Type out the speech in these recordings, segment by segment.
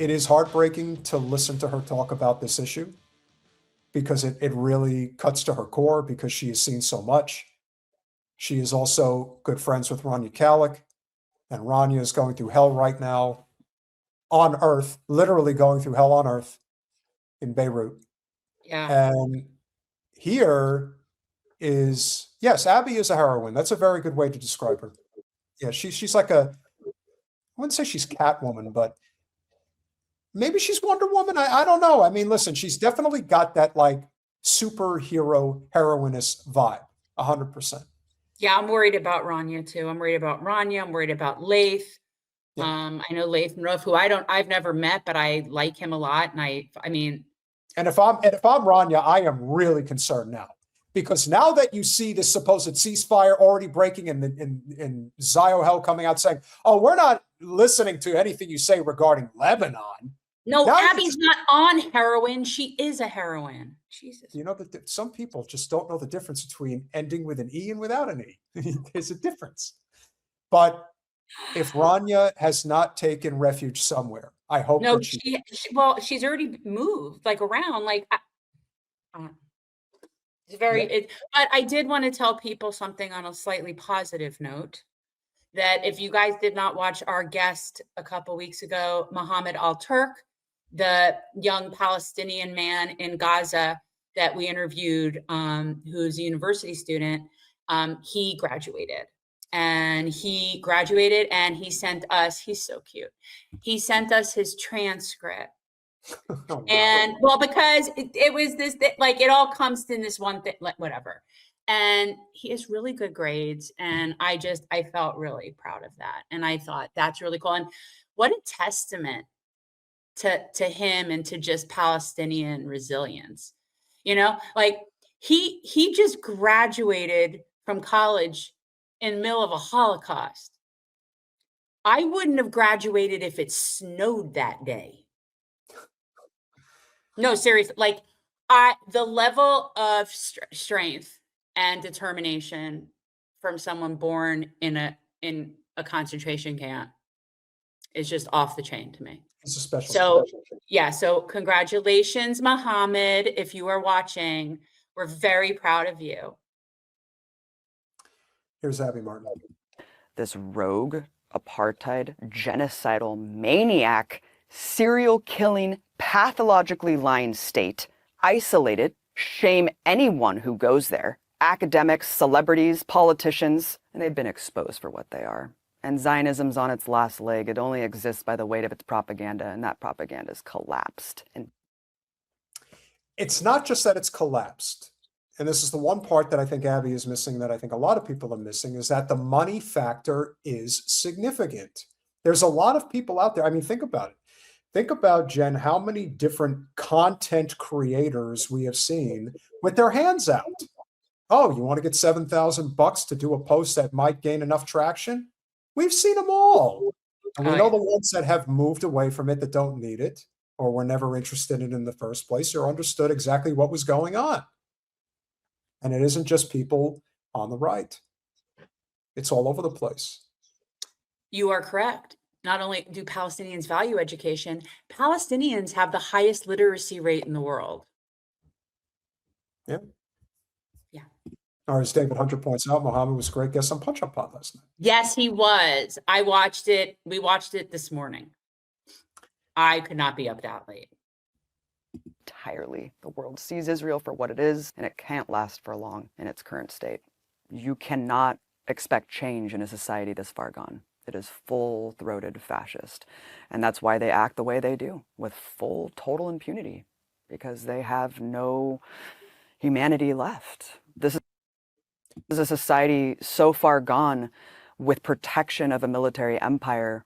it is heartbreaking to listen to her talk about this issue because it really cuts to her core because she has seen so much. She is also good friends with Rania Khalek, and Rania is going through hell right now on earth, literally going through hell on earth in Beirut. Yeah. And here is, yes, Abby is a heroine. That's a very good way to describe her. Yeah, she's like I wouldn't say she's Catwoman, but maybe she's Wonder Woman. I don't know. I mean, listen, she's definitely got that like superhero heroinist vibe, 100%. Yeah, I'm worried about Rania too. I'm worried about Rania. I'm worried about Laith. Yeah. I know Laith Roof, who I've never met, but I like him a lot. And I mean, and if I'm Rania, I am really concerned now because now that you see this supposed ceasefire already breaking and Ziohel coming out saying, "Oh, we're not listening to anything you say regarding Lebanon." No, now Abby's not on heroin. She is a heroine. Jesus. You know that some people just don't know the difference between ending with an E and without an E. There's a difference. But if Rania has not taken refuge somewhere, I hope no, that she's already moved like around. Like, it's very. But I did want to tell people something on a slightly positive note. That if you guys did not watch our guest a couple weeks ago, Mohammed Al-Turk, the young Palestinian man in Gaza that we interviewed, who's a university student, he graduated. And he sent us, he's so cute. He sent us his transcript. Oh, and well, because it was this, like, it all comes in this one thing, like, whatever. And he has really good grades. And I felt really proud of that. And I thought that's really cool. And what a testament to him and to just Palestinian resilience. You know, like he just graduated from college in the middle of a Holocaust. I wouldn't have graduated if it snowed that day. No, seriously, like the level of strength and determination from someone born in a concentration camp is just off the chain to me. It's a special. So, yeah. So congratulations, Mohammed. If you are watching, we're very proud of you. Here's Abby Martin. This rogue, apartheid, genocidal, maniac, serial killing, pathologically lying state, isolated, shame anyone who goes there. Academics, celebrities, politicians, and they've been exposed for what they are. And Zionism's on its last leg. It only exists by the weight of its propaganda, and that propaganda has collapsed. And it's not just that it's collapsed. And this is the one part that I think Abby is missing, that I think a lot of people are missing, is that the money factor is significant. There's a lot of people out there. I mean, think about it. Think about, Jen, how many different content creators we have seen with their hands out. Oh, you want to get $7,000 to do a post that might gain enough traction? We've seen them all. And we know the ones that have moved away from it, that don't need it, or were never interested in it in the first place, or understood exactly what was going on. And it isn't just people on the right. It's all over the place. You are correct. Not only do Palestinians value education, Palestinians have the highest literacy rate in the world. Yeah. Yeah. Or as David Hunter points out, Mohammed was a great guest on Punch Up Pod last night. Yes, he was. I watched it. We watched it this morning. I could not be up that late. Entirely. The world sees Israel for what it is, and it can't last for long in its current state. You cannot expect change in a society this far gone. It is full-throated fascist. And that's why they act the way they do, with full, total impunity, because they have no humanity left. This is a society so far gone with protection of a military empire,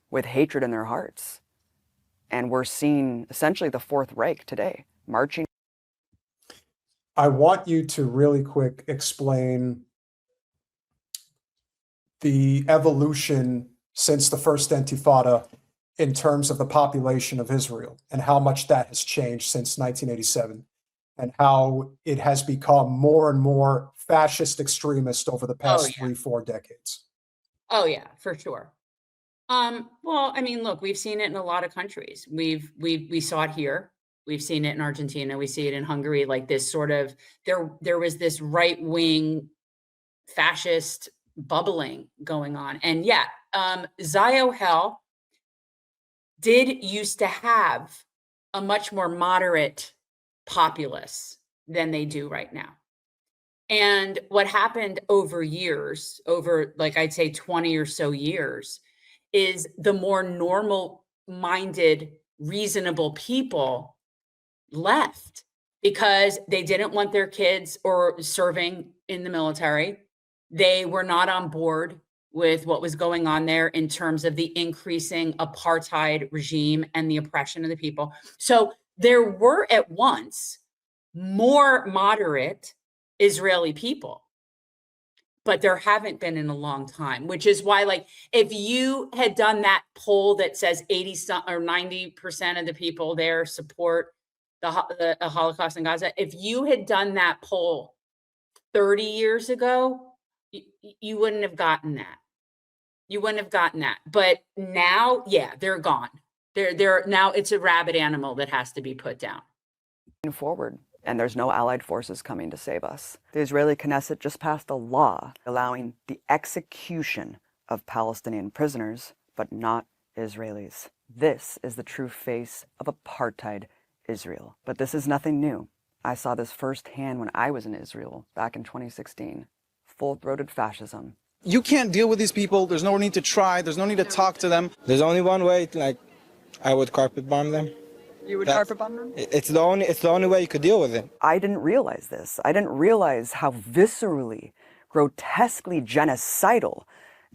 with hatred in their hearts. And we're seeing essentially the Fourth Reich today, marching. I want you to really quick explain the evolution since the first Intifada in terms of the population of Israel and how much that has changed since 1987 and how it has become more and more fascist extremist over the past 3-4 decades. Oh, yeah, for sure. Well, I mean, look, we've seen it in a lot of countries. We saw it here. We've seen it in Argentina. We see it in Hungary. Like this sort of there was this right wing fascist bubbling going on, and yeah, Ziohel did used to have a much more moderate populace than they do right now. And what happened over years, over like I'd say 20 or so years, is the more normal minded, reasonable people left because they didn't want their kids or serving in the military. They were not on board with what was going on there in terms of the increasing apartheid regime and the oppression of the people. So there were at once more moderate Israeli people, but there haven't been in a long time, which is why, like, if you had done that poll that says 80 or 90% of the people there support the Holocaust in Gaza, if you had done that poll 30 years ago, you wouldn't have gotten that. You wouldn't have gotten that. But now, yeah, they're gone. They're now it's a rabid animal that has to be put down. Forward, and there's no allied forces coming to save us. The Israeli Knesset just passed a law allowing the execution of Palestinian prisoners, but not Israelis. This is the true face of apartheid Israel. But this is nothing new. I saw this firsthand when I was in Israel back in 2016. Full-throated fascism. You can't deal with these people. There's no need to try. There's no need to talk to them. There's only one way, like, I would carpet bomb them. You would carpet bomb them? It's the only way you could deal with it. I didn't realize this. I didn't realize how viscerally, grotesquely genocidal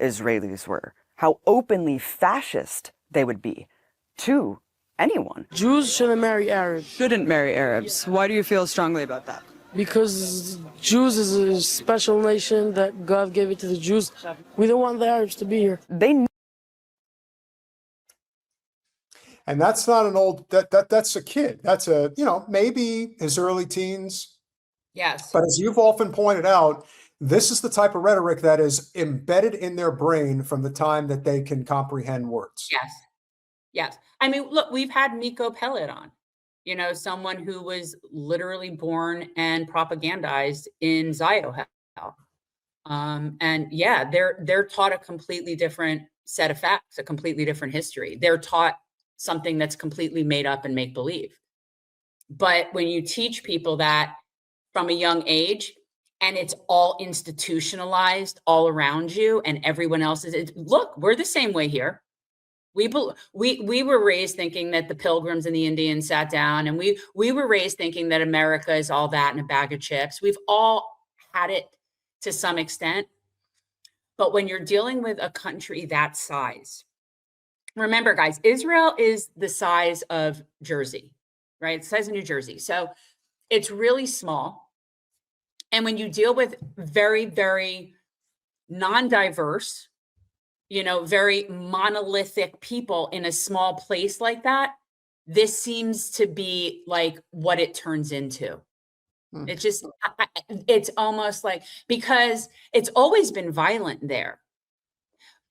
Israelis were. How openly fascist they would be to anyone. Jews shouldn't marry Arabs. Shouldn't marry Arabs. Why do you feel strongly about that? Because Jews is a special nation that God gave it to the Jews. We don't want the Arabs to be here. And that's not an old, that's a kid. That's a, maybe his early teens. Yes. But as you've often pointed out, this is the type of rhetoric that is embedded in their brain from the time that they can comprehend words. Yes. Yes. I mean, look, we've had Miko Pellet on, someone who was literally born and propagandized in Ziohel. And yeah, they're taught a completely different set of facts, a completely different history. They're taught something that's completely made up and make believe. But when you teach people that from a young age, and it's all institutionalized all around you, and everyone else is, look, we're the same way here. We were raised thinking that the Pilgrims and the Indians sat down, and we were raised thinking that America is all that in a bag of chips. We've all had it to some extent. But when you're dealing with a country that size, remember, guys, Israel is the size of Jersey, right? The size of New Jersey. So it's really small. And when you deal with very, very non-diverse, very monolithic people in a small place like that, this seems to be like what it turns into. It just, it's almost like, because it's always been violent there.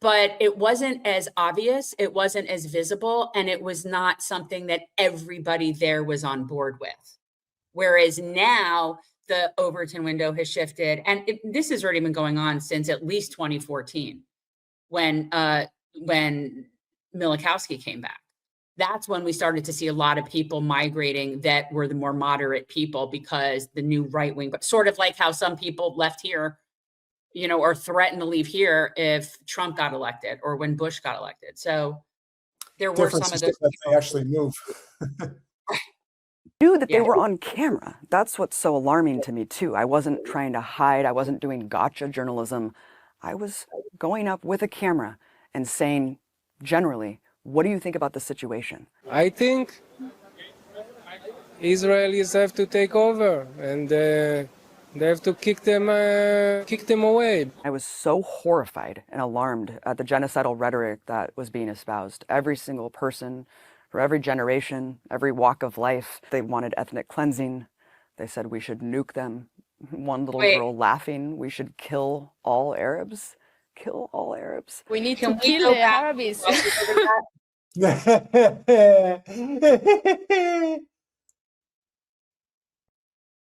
But it wasn't as obvious, it wasn't as visible, and it was not something that everybody there was on board with. Whereas now the Overton window has shifted, and this has already been going on since at least 2014, when Milikowski came back. That's when we started to see a lot of people migrating that were the more moderate people, because the new right wing, but sort of like how some people left here, or threatened to leave here if Trump got elected or when Bush got elected. So there were some of those that they actually move. Knew that they were on camera. That's what's so alarming to me too. I wasn't trying to hide. I wasn't doing gotcha journalism. I was going up with a camera and saying, generally, what do you think about the situation? I think Israelis have to take over, and they have to kick them away. I was so horrified and alarmed at the genocidal rhetoric that was being espoused. Every single person, for every generation, every walk of life, they wanted ethnic cleansing. They said we should nuke them. One little girl laughing, we should kill all Arabs. kill all Arabs. We need Can to we kill go the back Arabs.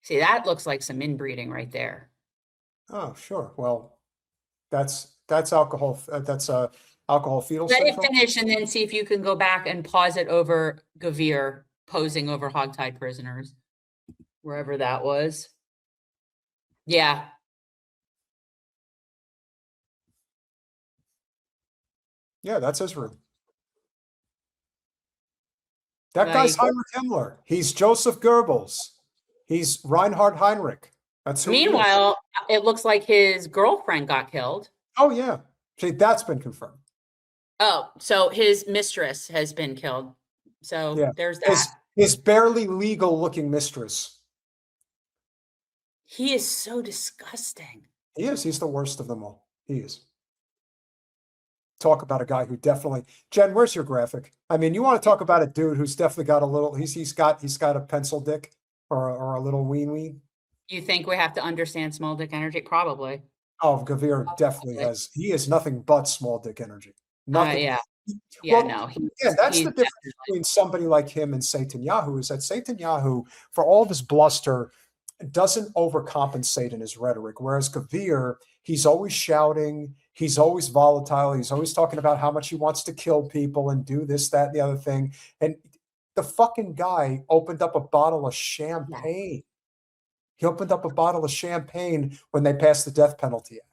See, that looks like some inbreeding right there. Oh, sure. Well, that's alcohol. That's alcohol fetal Let it syndrome. finish and then see if you can go back and pause it over Gavir posing over hogtied prisoners, wherever that was. Yeah. Yeah, that's his room. That guy's Like, Heinrich Himmler. He's Joseph Goebbels. He's Reinhard Heinrich. That's who he is. meanwhile, it looks like his girlfriend got killed. Oh, yeah. See, that's been confirmed. Oh, so his mistress has been killed. So Yeah. there's that. His barely legal looking mistress. He is so disgusting. He is. He's the worst of them all. He is. Talk about a guy who definitely. Jen, where's your graphic? I mean, you want to talk about a dude who's definitely got a little. He's got a pencil dick or a little ween. You think we have to understand small dick energy? Probably. Oh, Gavir definitely has. He is nothing but small dick energy. Nothing. Yeah. Well, No. Yeah, that's he's the difference between somebody like him and Netanyahu, is that Netanyahu, for all of his bluster, doesn't overcompensate in his rhetoric. Whereas Gavir, he's always shouting, he's always volatile, he's always talking about how much he wants to kill people and do this, that, and the other thing. And the fucking guy opened up a bottle of champagne. He opened up a bottle of champagne when they passed the death penalty act.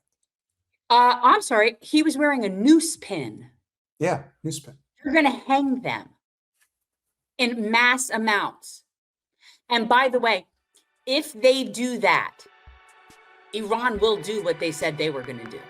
I'm sorry. He was wearing a noose pin. Yeah, newspin. You're going to hang them in mass amounts. And by the way, if they do that, Iran will do what they said they were going to do.